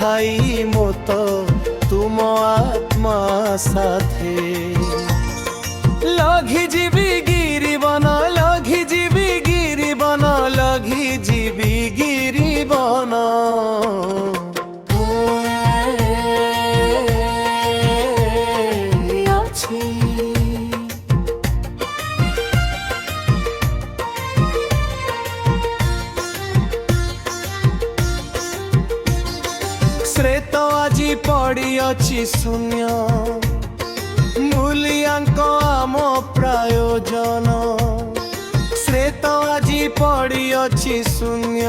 ପଠାଇମୁ ତ ତୁମ ଆତ୍ମା ସାଥେ। ଲଘିଯିବି ଗିରିବନ, ଲଘିଯିବି ଗିରିବନ, ଲଘିଯିବି ଗିରିବନ। ଶ୍ରେତ ଆଜି ପଡ଼ିଅଛି ଶୂନ୍ୟ, ମୂଲିଆଙ୍କ ଆମ ପ୍ରୟୋଜନ। ଶ୍ରେତ ଆଜି ପଡ଼ିଅଛି ଶୂନ୍ୟ,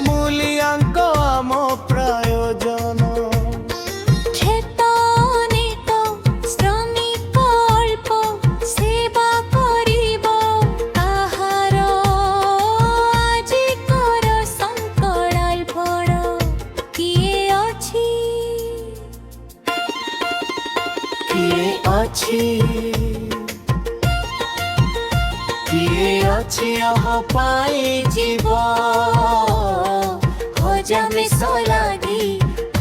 ମୂଲିଆଙ୍କ ଆମ ପ୍ରୟୋଜନ। କିଏ ଅଛି ଆମ ପାଇଁ ଯିବ, ହଜାମିଷ ଲାଗି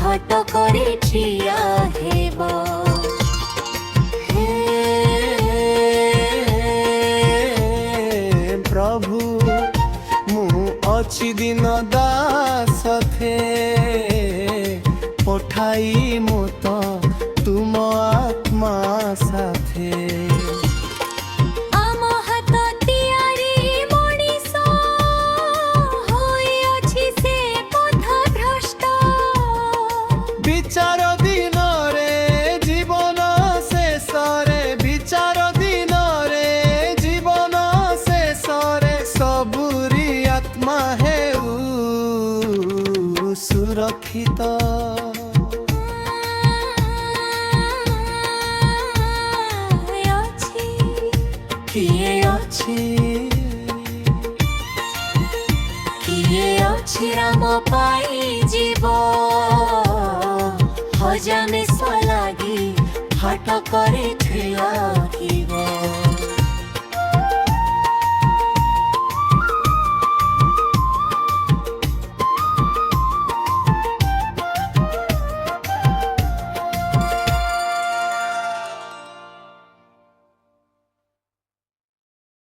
ହଟ କରି ଠିଆ ହେବ। ପ୍ରଭୁ ମୁଁ ଅଛି ଦିନ ଦାସଥେ, ପଠାଇମୁ ତ ତୁମ ଆତ୍ମା ସାଥେ। ଆମ ହାତ ତିଆରି ମଣିଷ ହୋଇଅଛି ସେ ପଥଭ୍ରଷ୍ଟ। ବିଚାର ଦିନରେ ଜୀବନ ଶେଷରେ, ବିଚାର ଦିନରେ ଜୀବନ ଶେଷରେ ସବୁରି ଆତ୍ମା ହେଉ ସୁରକ୍ଷିତ। କିଏ ଅଛି ରାମ ପାଇଁ ଯିବ, ହଜାମିଷ ଲାଗି ହଟ କରି ଠିଆ ହେବ।